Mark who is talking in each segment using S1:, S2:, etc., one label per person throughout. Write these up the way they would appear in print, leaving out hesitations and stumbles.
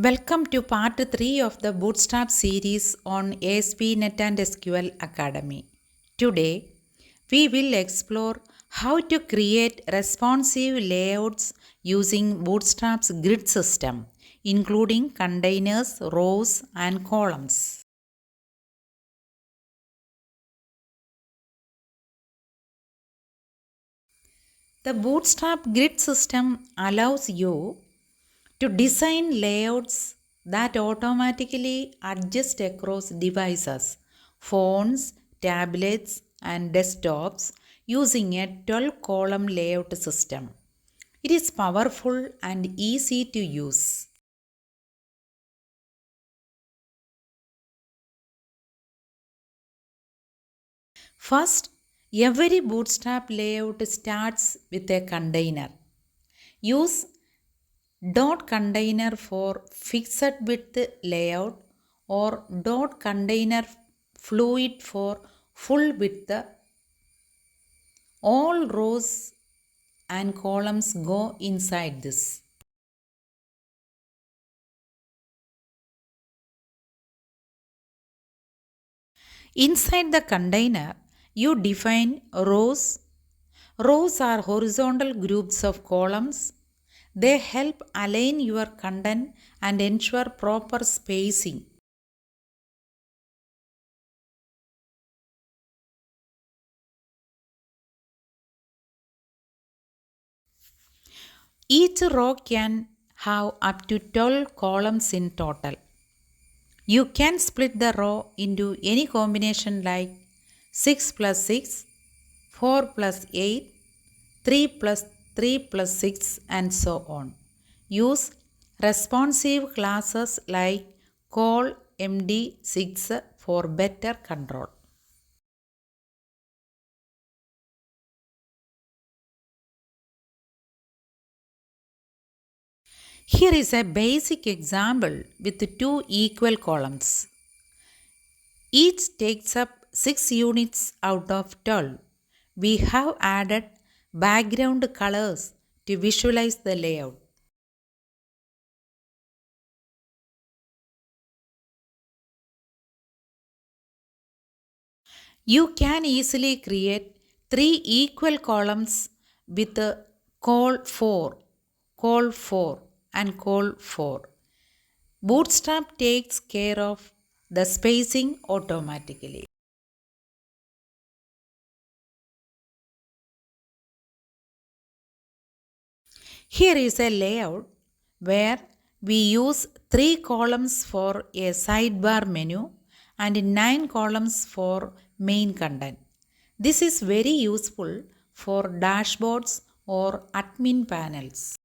S1: Welcome to part 3 of the Bootstrap series on ASP NET SQL Academy. Today, we will explore how to create responsive layouts using Bootstrap's grid system, including containers, rows, and columns. The Bootstrap grid system allows you to design layouts that automatically adjust across devices, phones, tablets, and desktops using a 12-column layout system. It is powerful and easy to use. First, every Bootstrap layout starts with a container. Use dot container for fixed width layout or dot container fluid for full width. All rows and columns go inside this. Inside the container, you define rows. Rows are horizontal groups of columns. They help align your content and ensure proper spacing. Each row can have up to 12 columns in total. You can split the row into any combination like 6 plus 6, 4 plus 8, 3 plus 3 plus 6 and so on. Use responsive classes like call MD6 for better control. Here is a basic example with two equal columns. Each takes up 6 units out of 12. We have added background colors to visualize the layout. You can easily create 3 equal columns with call 4, call 4 and call 4. Bootstrap takes care of the spacing automatically. Here is a layout where we use 3 columns for a sidebar menu and 9 columns for main content. This is very useful for dashboards or admin panels.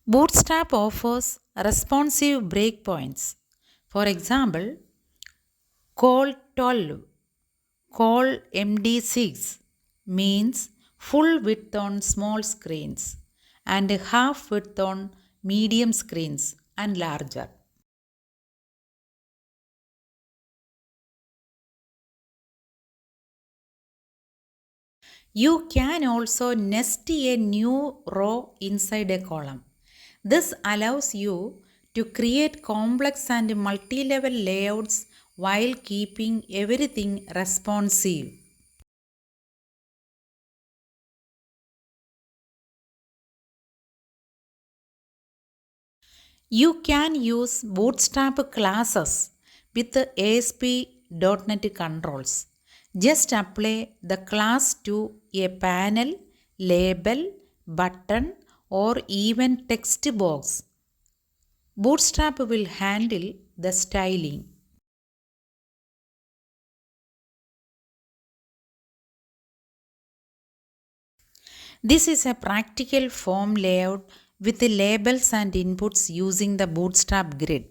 S1: Bootstrap offers responsive breakpoints. For example, call 12, call MD6 means full width on small screens and half width on medium screens and larger. You can also nest a new row inside a column. This allows you to create complex and multi-level layouts while keeping everything responsive. You can use Bootstrap classes with the ASP.NET controls. Just apply the class to a panel, label, button, or even text box. Bootstrap will handle the styling. This is a practical form layout with labels and inputs using the Bootstrap grid.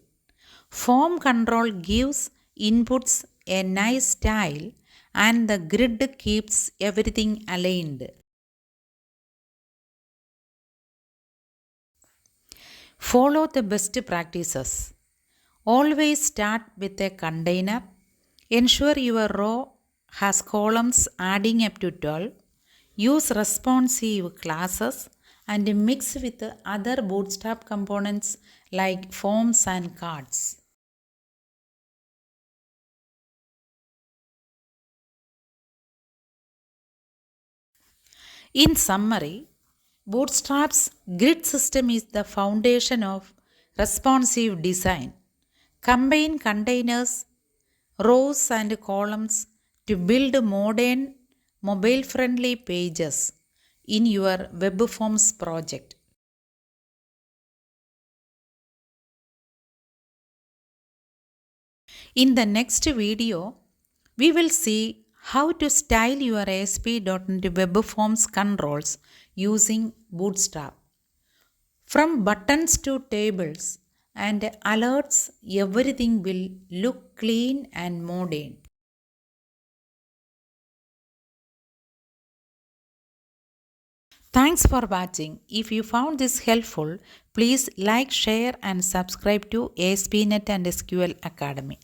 S1: Form control gives inputs a nice style and the grid keeps everything aligned. Follow the best practices. Always start with a container. Ensure your row has columns adding up to 12. Use responsive classes and mix with other Bootstrap components like forms and cards. In summary, Bootstrap's grid system is the foundation of responsive design. Combine containers, rows, and columns to build modern, mobile friendly pages in your web forms project. In the next video, we will see how to style your ASP.NET Web Forms controls using Bootstrap. From buttons to tables and alerts, everything will look clean and modern. Thanks for watching. If you found this helpful, please like, share and subscribe to ASP.NET and SQL Academy.